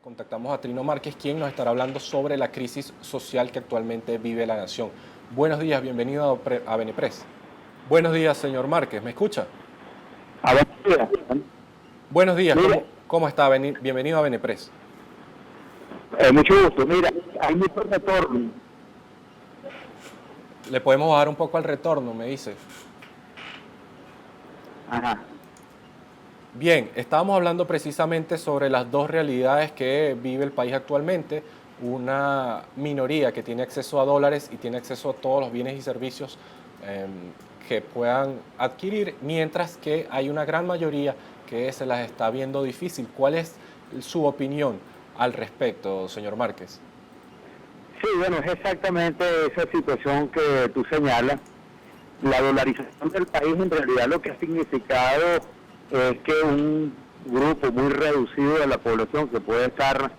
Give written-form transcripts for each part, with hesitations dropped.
Contactamos a Trino Márquez, quien nos estará hablando sobre la crisis social que actualmente vive la nación. Buenos días, bienvenido a Benepres. Buenos días, señor Márquez, ¿me escucha? A ver, mira, Buenos días, mira, ¿cómo está? Bienvenido a Benepres. mucho gusto. Mira, hay mucho retorno. Le podemos bajar un poco al retorno, me dice. Ajá. Bien, estábamos hablando precisamente sobre las dos realidades que vive el país actualmente. Una minoría que tiene acceso a dólares y tiene acceso a todos los bienes y servicios que puedan adquirir, mientras que hay una gran mayoría que se las está viendo difícil. ¿Cuál es su opinión al respecto, señor Márquez? Sí, bueno, es exactamente esa situación que tú señalas. La dolarización del país en realidad lo que ha significado es que un grupo muy reducido de la población, que puede estar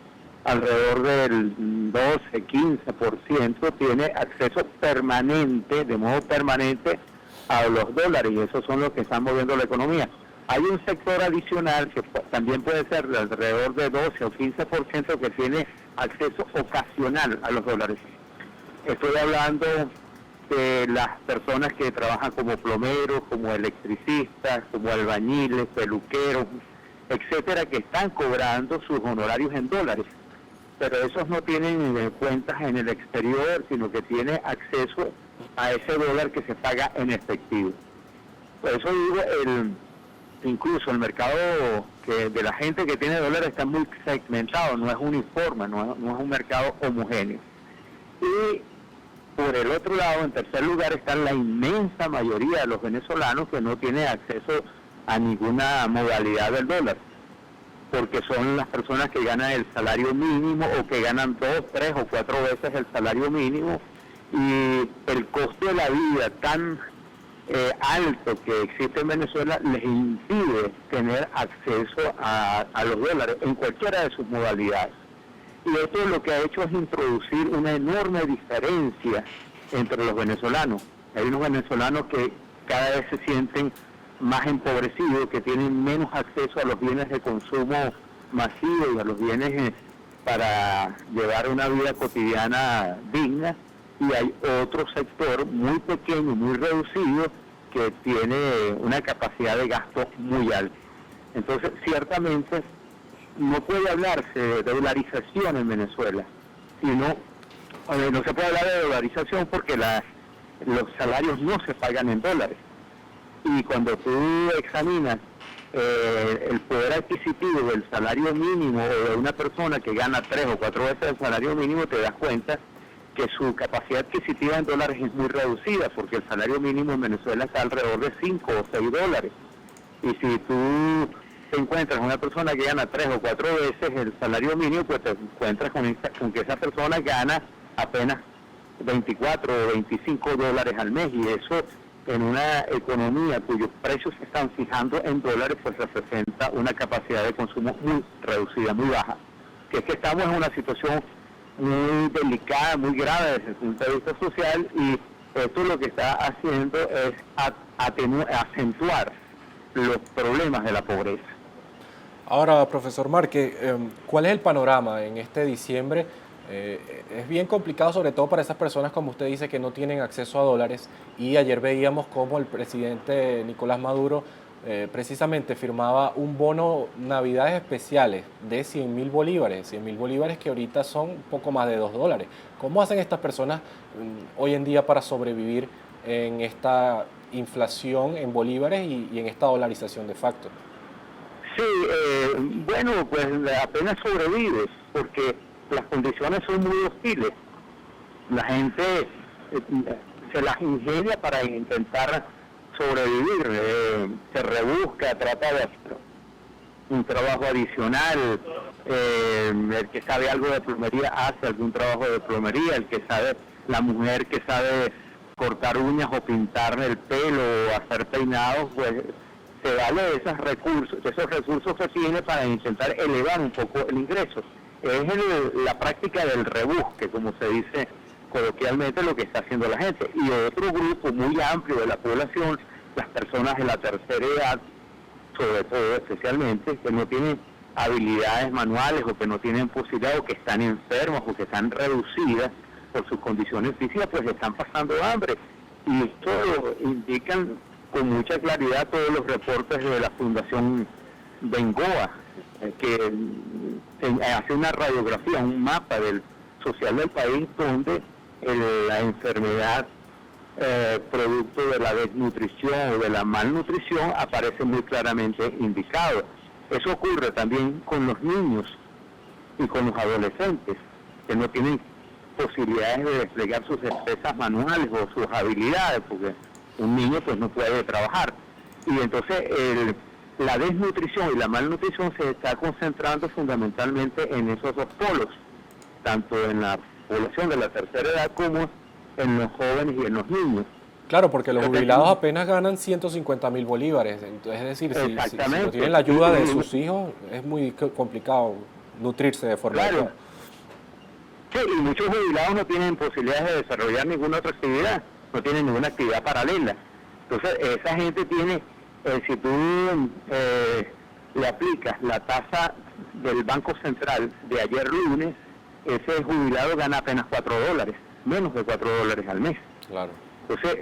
alrededor del 12-15%, tiene acceso permanente, de modo permanente, a los dólares, y esos son los que están moviendo la economía. Hay un sector adicional que también puede ser de alrededor de 12 o 15% que tiene acceso ocasional a los dólares. Estoy hablando de las personas que trabajan como plomeros, como electricistas, como albañiles, peluqueros, etcétera, que están cobrando sus honorarios en dólares. Pero esos no tienen cuentas en el exterior, sino que tienen acceso a ese dólar que se paga en efectivo. Por eso digo, incluso el mercado de la gente que tiene dólares está muy segmentado, no es uniforme, no es un mercado homogéneo. Y por el otro lado, en tercer lugar, está la inmensa mayoría de los venezolanos que no tienen acceso a ninguna modalidad del dólar, porque son las personas que ganan el salario mínimo o que ganan 2, 3 o 4 veces el salario mínimo, y el costo de la vida tan alto que existe en Venezuela les impide tener acceso a los dólares en cualquiera de sus modalidades. Y esto lo que ha hecho es introducir una enorme diferencia entre los venezolanos. Hay unos venezolanos que cada vez se sienten más empobrecidos, que tienen menos acceso a los bienes de consumo masivo y a los bienes para llevar una vida cotidiana digna, y hay otro sector muy pequeño, muy reducido, que tiene una capacidad de gasto muy alta. Entonces, ciertamente, no puede hablarse de dolarización en Venezuela, sino no se puede hablar de dolarización porque los salarios no se pagan en dólares. Y cuando tú examinas el poder adquisitivo del salario mínimo o de una persona que gana 3 o 4 veces el salario mínimo, te das cuenta que su capacidad adquisitiva en dólares es muy reducida, porque el salario mínimo en Venezuela está alrededor de 5 o 6 dólares. Y si tú te encuentras una persona que gana 3 o 4 veces el salario mínimo, pues te encuentras con que esa persona gana apenas 24 o 25 dólares al mes, y eso en una economía cuyos precios se están fijando en dólares, pues representa una capacidad de consumo muy reducida, muy baja. Que es que estamos en una situación muy delicada, muy grave desde el punto de vista social, y esto lo que está haciendo es acentuar los problemas de la pobreza. Ahora, profesor Márquez, ¿cuál es el panorama en este diciembre? Es bien complicado, sobre todo para esas personas, como usted dice, que no tienen acceso a dólares. Y ayer veíamos cómo el presidente Nicolás Maduro precisamente firmaba un bono Navidades especiales de 100.000 bolívares, 100.000 bolívares que ahorita son un poco más de $2. ¿Cómo hacen estas personas hoy en día para sobrevivir en esta inflación en bolívares y en esta dolarización de facto? Sí, bueno, pues apenas sobrevives, porque las condiciones son muy hostiles. La gente se las ingenia para intentar sobrevivir, se rebusca, trata de hacer un trabajo adicional. El que sabe algo de plomería hace algún trabajo de plomería, el que sabe, la mujer que sabe cortar uñas o pintar el pelo o hacer peinados, pues se vale de esos recursos que tiene para intentar elevar un poco el ingreso. Es la práctica del rebusque, como se dice coloquialmente, lo que está haciendo la gente. Y otro grupo muy amplio de la población, las personas de la tercera edad, sobre todo especialmente, que no tienen habilidades manuales o que no tienen posibilidad o que están enfermos o que están reducidas por sus condiciones físicas, pues están pasando hambre. Y esto lo indican con mucha claridad todos los reportes de la Fundación Bengoa, que hace una radiografía, un mapa del social del país donde la enfermedad producto de la desnutrición o de la malnutrición aparece muy claramente indicado. Eso ocurre también con los niños y con los adolescentes, que no tienen posibilidades de desplegar sus destrezas manuales o sus habilidades, porque un niño pues no puede trabajar. Y entonces la desnutrición y la malnutrición se está concentrando fundamentalmente en esos dos polos, tanto en la población de la tercera edad como en los jóvenes y en los niños. Claro, porque los jubilados apenas ganan 150.000 bolívares. Entonces, es decir, si no tienen la ayuda de sus hijos, es muy complicado nutrirse de forma adecuada. Sí, y muchos jubilados no tienen posibilidades de desarrollar ninguna otra actividad, no tienen ninguna actividad paralela. Entonces, esa gente tiene, si tú le aplicas la tasa del Banco Central de ayer lunes, ese jubilado gana apenas $4, menos de $4 al mes. Claro. Entonces,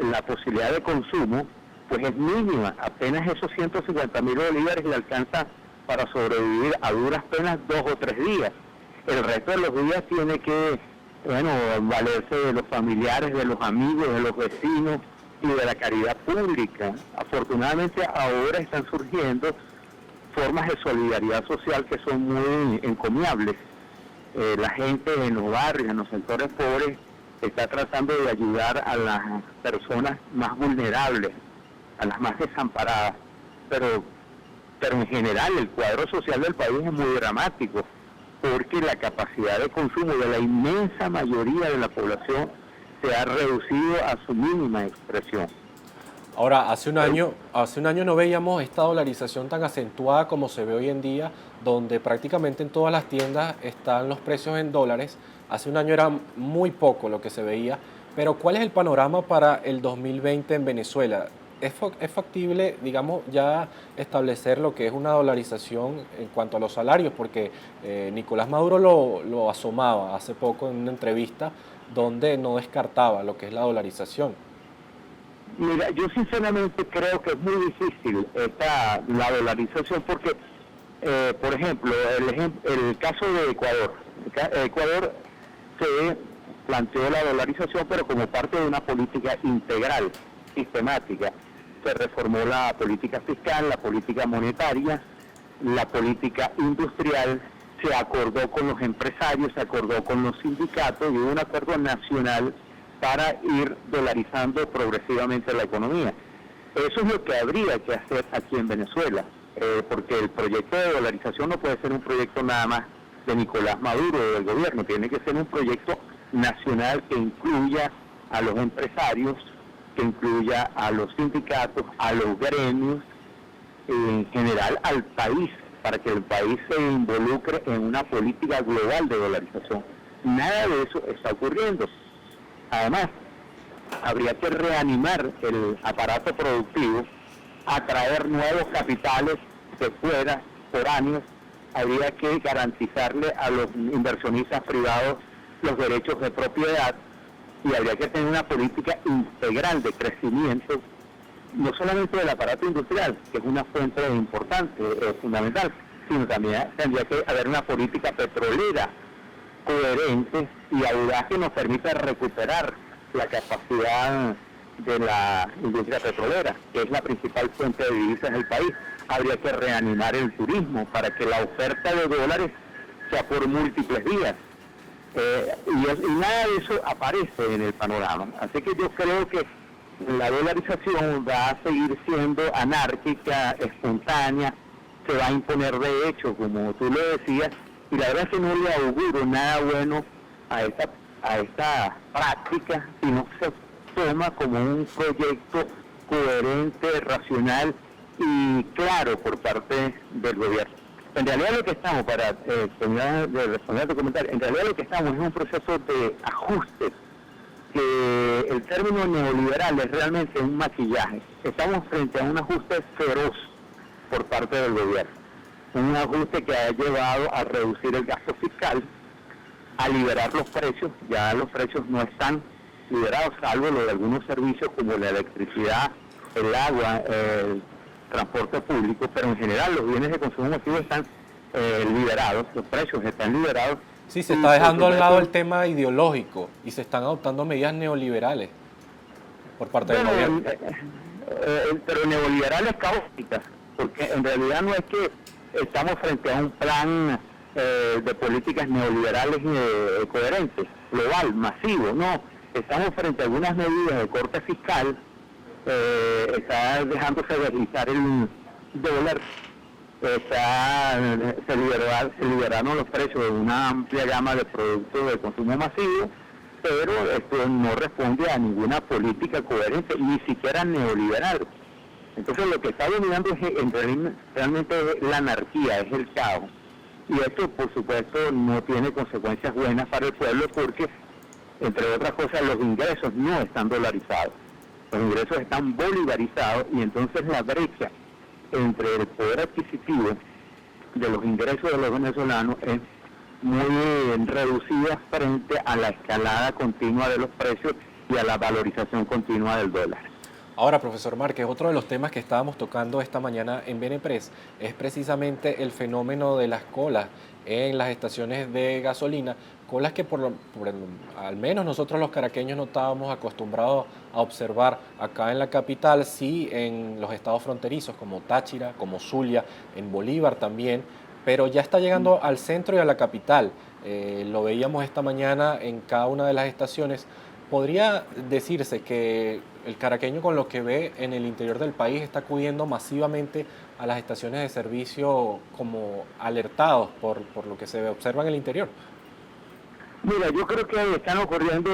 la posibilidad de consumo pues es mínima, apenas esos 150.000 bolívares le alcanza para sobrevivir a duras penas 2 o 3 días. El resto de los días tiene que, valerse de los familiares, de los amigos, de los vecinos y de la caridad pública. Afortunadamente ahora están surgiendo formas de solidaridad social que son muy encomiables. La gente en los barrios, en los sectores pobres, está tratando de ayudar a las personas más vulnerables, a las más desamparadas, pero en general el cuadro social del país es muy dramático, porque la capacidad de consumo de la inmensa mayoría de la población se ha reducido a su mínima expresión. Ahora, hace un año no veíamos esta dolarización tan acentuada como se ve hoy en día, donde prácticamente en todas las tiendas están los precios en dólares. Hace un año era muy poco lo que se veía, pero ¿cuál es el panorama para el 2020 en Venezuela? ¿Es factible, digamos, ya establecer lo que es una dolarización en cuanto a los salarios? Porque Nicolás Maduro lo asomaba hace poco en una entrevista donde no descartaba lo que es la dolarización. Mira, yo sinceramente creo que es muy difícil la dolarización porque, por ejemplo, el caso de Ecuador. Ecuador se planteó la dolarización, pero como parte de una política integral, sistemática. Se reformó la política fiscal, la política monetaria, la política industrial, se acordó con los empresarios, se acordó con los sindicatos y hubo un acuerdo nacional para ir dolarizando progresivamente la economía. Eso es lo que habría que hacer aquí en Venezuela, porque el proyecto de dolarización no puede ser un proyecto nada más de Nicolás Maduro o del gobierno, tiene que ser un proyecto nacional que incluya a los empresarios, que incluya a los sindicatos, a los gremios, en general al país, para que el país se involucre en una política global de dolarización. Nada de eso está ocurriendo. Además, habría que reanimar el aparato productivo, atraer nuevos capitales de fuera, foráneos, habría que garantizarle a los inversionistas privados los derechos de propiedad y habría que tener una política integral de crecimiento, no solamente del aparato industrial, que es una fuente importante, fundamental, sino también tendría que haber una política petrolera coherente y audaz que nos permita recuperar la capacidad de la industria petrolera, que es la principal fuente de divisas del país. Habría que reanimar el turismo para que la oferta de dólares sea por múltiples vías. Y nada de eso aparece en el panorama. Así que yo creo que la dolarización va a seguir siendo anárquica, espontánea, se va a imponer de hecho, como tú lo decías, y la verdad es que no le auguro nada bueno a esta práctica si no se toma como un proyecto coherente, racional y claro por parte del gobierno. En realidad lo que estamos, para terminar de responder a tu comentario, en realidad lo que estamos es un proceso de ajuste, que el término neoliberal es realmente un maquillaje. Estamos frente a un ajuste feroz por parte del gobierno. un ajuste que ha llevado a reducir el gasto fiscal, a liberar los precios. Ya los precios no están liberados, salvo lo de algunos servicios como la electricidad, el agua, el transporte público, pero en general los bienes de consumo masivo están liberados, los precios están liberados. Sí, se está dejando al lado el tema ideológico y se están adoptando medidas neoliberales por parte del gobierno. Pero neoliberales caóticas, porque en realidad no es que estamos frente a un plan de políticas neoliberales coherentes, global, masivo, no. Estamos frente a algunas medidas de corte fiscal, está dejándose deslizar el dólar, se liberaron los precios de una amplia gama de productos de consumo masivo, pero esto no responde a ninguna política coherente, ni siquiera neoliberal. Entonces lo que está dominando realmente es la anarquía, es el caos. Y esto, por supuesto, no tiene consecuencias buenas para el pueblo porque, entre otras cosas, los ingresos no están dolarizados. Los ingresos están bolivarizados y entonces la brecha entre el poder adquisitivo de los ingresos de los venezolanos es muy reducida frente a la escalada continua de los precios y a la valorización continua del dólar. Ahora, profesor Márquez, otro de los temas que estábamos tocando esta mañana en Benepress es precisamente el fenómeno de las colas en las estaciones de gasolina, colas que al menos nosotros los caraqueños no estábamos acostumbrados a observar acá en la capital, sí en los estados fronterizos como Táchira, como Zulia, en Bolívar también, pero ya está llegando al centro y a la capital. Lo veíamos esta mañana en cada una de las estaciones. ¿Podría decirse que el caraqueño, con lo que ve en el interior del país, está acudiendo masivamente a las estaciones de servicio como alertados por lo que se observa en el interior? Mira, yo creo que están convergiendo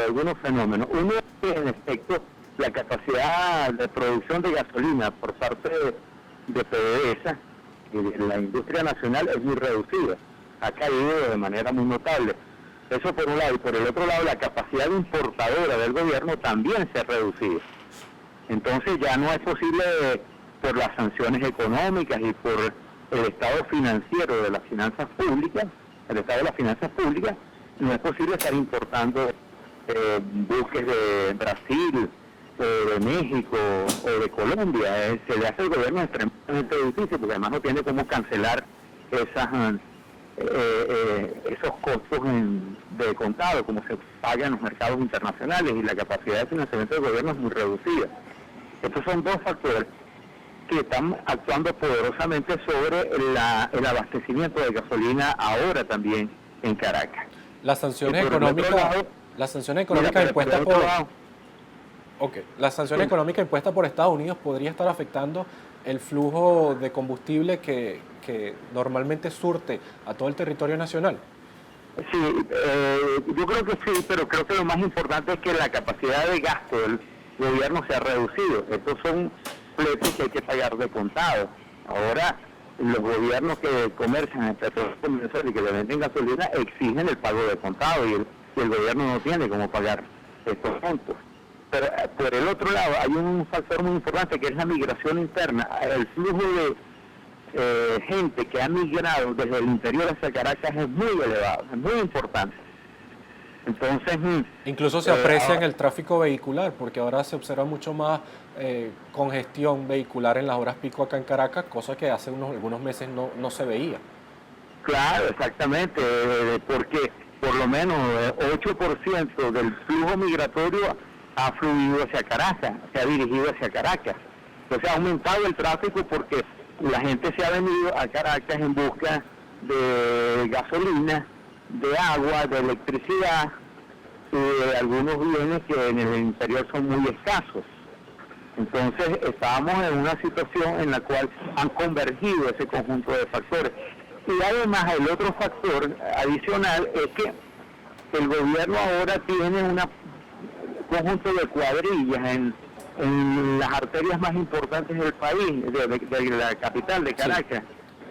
algunos fenómenos. Uno es que, en efecto, la capacidad de producción de gasolina por parte de PDVSA y de la industria nacional es muy reducida. Ha caído de manera muy notable. Eso por un lado. Y por el otro lado, la capacidad importadora del gobierno también se ha reducido. Entonces ya no es posible, por las sanciones económicas y por el estado financiero de las finanzas públicas, el estado de las finanzas públicas, no es posible estar importando buques de Brasil, o de México, o de Colombia. Se le hace al gobierno extremadamente difícil, porque además no tiene cómo cancelar esos costos de contado, como se paga en los mercados internacionales, y la capacidad de financiamiento del gobierno es muy reducida. Estos son dos factores que están actuando poderosamente sobre el abastecimiento de gasolina ahora también en Caracas. Las sanciones económicas impuestas por Estados Unidos podría estar afectando el flujo de combustible que normalmente surte a todo el territorio nacional. Sí, yo creo que sí, pero creo que lo más importante es que la capacidad de gasto del gobierno se ha reducido. Estos son fletes que hay que pagar de contado. Ahora, los gobiernos que comercian en petróleo y que le venden gasolina exigen el pago de contado y el gobierno no tiene cómo pagar estos puntos. Pero por el otro lado hay un factor muy importante que es la migración interna. El flujo de gente que ha migrado desde el interior hacia Caracas es muy elevado, es muy importante. Entonces, incluso se aprecia en el tráfico vehicular, porque ahora se observa mucho más congestión vehicular en las horas pico acá en Caracas, cosa que hace algunos meses no se veía. Claro, exactamente, porque por lo menos 8% del flujo migratorio ha fluido hacia Caracas, se ha dirigido hacia Caracas. Entonces ha aumentado el tráfico porque la gente se ha venido a Caracas en busca de gasolina, de agua, de electricidad y de algunos bienes que en el interior son muy escasos. Entonces estábamos en una situación en la cual han convergido ese conjunto de factores. Y además el otro factor adicional es que el gobierno ahora tiene un conjunto de cuadrillas en las arterias más importantes del país, de la capital de Caracas,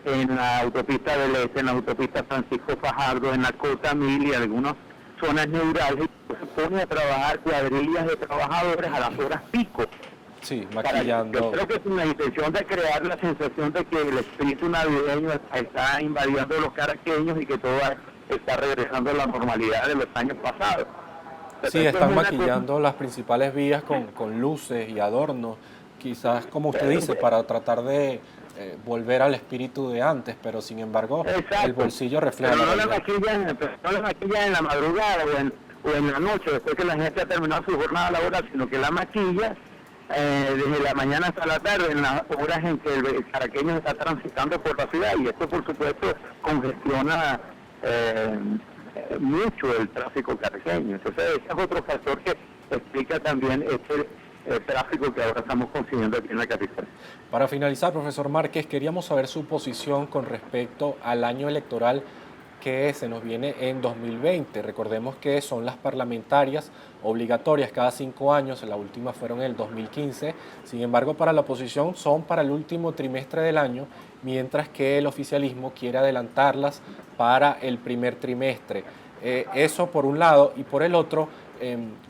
sí, en la autopista del Este, en la autopista Francisco Fajardo, en la Cota Mil y algunas zonas neurálgicas. Se pone a trabajar cuadrillas de trabajadores a las horas pico Sí, Yo maquillando. creo que es una intención de crear la sensación de que el espíritu navideño está invadiendo los caraqueños y que todo está regresando a la normalidad de los años pasados. Pero Sí, eso es están una cosa, maquillando las principales vías con luces y adornos, quizás como usted eh, dice, para tratar de volver al espíritu de antes, pero sin embargo el exacto, bolsillo refleja pero la no la realidad. maquillan, pero no la maquillan en la madrugada o en la noche, después que la gente ha terminado su jornada laboral, sino que la maquilla desde la mañana hasta la tarde, en las horas en que el caraqueño está transitando por la ciudad, y esto por supuesto congestiona mucho el tráfico caraqueño. Entonces ese es otro factor que explica también este tráfico que ahora estamos consiguiendo aquí en la capital. Para finalizar, profesor Márquez, queríamos saber su posición con respecto al año electoral que se nos viene en 2020. Recordemos que son las parlamentarias obligatorias cada 5 años, las últimas fueron en el 2015, sin embargo para la oposición son para el último trimestre del año, mientras que el oficialismo quiere adelantarlas para el primer trimestre. Eso por un lado, y por el otro,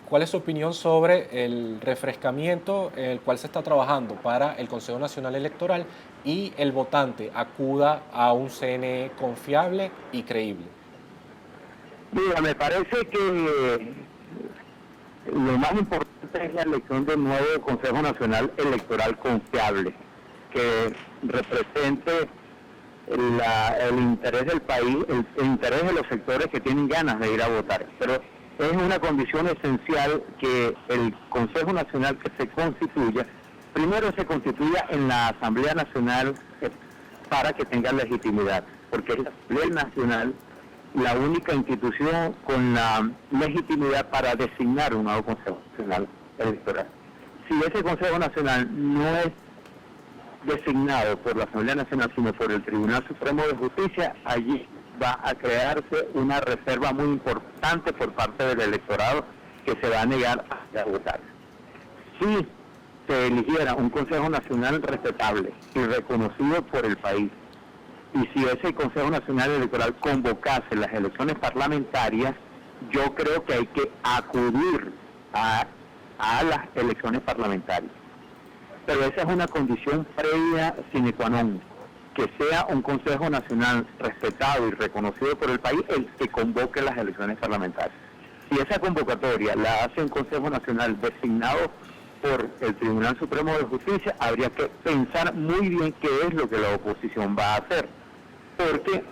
¿cuál es su opinión sobre el refrescamiento en el cual se está trabajando para el Consejo Nacional Electoral y el votante acuda a un CNE confiable y creíble? Mira, me parece que lo más importante es la elección de un nuevo Consejo Nacional Electoral confiable, que represente el interés del país, el interés de los sectores que tienen ganas de ir a votar. Pero es una condición esencial que el Consejo Nacional que se constituya, primero se constituya en la Asamblea Nacional para que tenga legitimidad, porque es la Asamblea Nacional la única institución con la legitimidad para designar un nuevo Consejo Nacional Electoral. Si ese Consejo Nacional no es designado por la Asamblea Nacional, sino por el Tribunal Supremo de Justicia, allí va a crearse una reserva muy importante por parte del electorado que se va a negar a votar. Si se eligiera un Consejo Nacional respetable y reconocido por el país, y si ese Consejo Nacional Electoral convocase las elecciones parlamentarias, yo creo que hay que acudir a las elecciones parlamentarias. Pero esa es una condición previa sine qua non, que sea un Consejo Nacional respetado y reconocido por el país el que convoque las elecciones parlamentarias. Si esa convocatoria la hace un Consejo Nacional designado por el Tribunal Supremo de Justicia, habría que pensar muy bien qué es lo que la oposición va a hacer, porque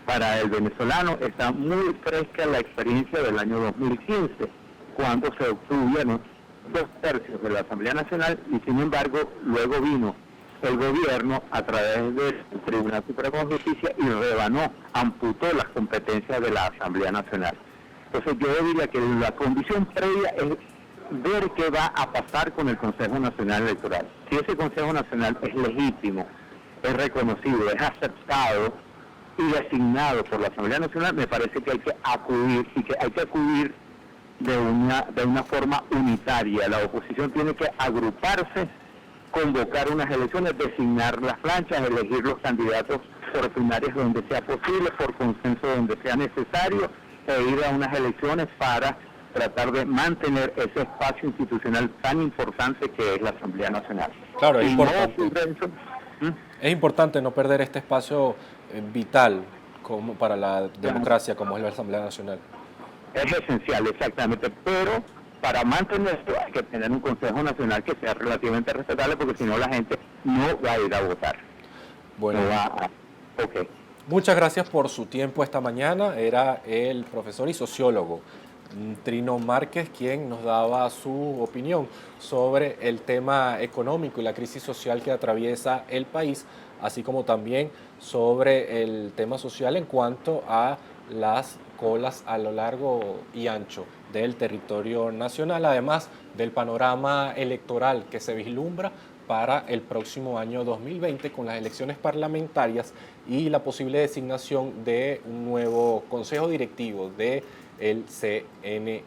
para el venezolano está muy fresca la experiencia del año 2015, cuando se obtuvieron 2/3 de la Asamblea Nacional y sin embargo luego vino el gobierno a través del Tribunal Supremo de Justicia y rebanó, amputó las competencias de la Asamblea Nacional. Entonces yo diría que la condición previa es ver qué va a pasar con el Consejo Nacional Electoral. Si ese Consejo Nacional es legítimo, es reconocido, es aceptado y designado por la Asamblea Nacional, me parece que hay que acudir y que hay que acudir de una forma unitaria. La oposición tiene que agruparse, convocar unas elecciones, designar las planchas, elegir los candidatos por primarias donde sea posible, por consenso donde sea necesario, e ir a unas elecciones para tratar de mantener ese espacio institucional tan importante que es la Asamblea Nacional. Claro, es Si no importante. ocurre eso, Es importante no perder este espacio vital como para la democracia, como es la Asamblea Nacional. es esencial, exactamente, pero para mantenerlo hay que tener un Consejo Nacional que sea relativamente respetable, porque si no la gente no va a ir a votar. Bueno, No va a... Ok. muchas gracias por su tiempo esta mañana. Era el profesor y sociólogo Trino Márquez quien nos daba su opinión sobre el tema económico y la crisis social que atraviesa el país, así como también sobre el tema social en cuanto a las colas a lo largo y ancho del territorio nacional, además del panorama electoral que se vislumbra para el próximo año 2020 con las elecciones parlamentarias y la posible designación de un nuevo consejo directivo del CNE.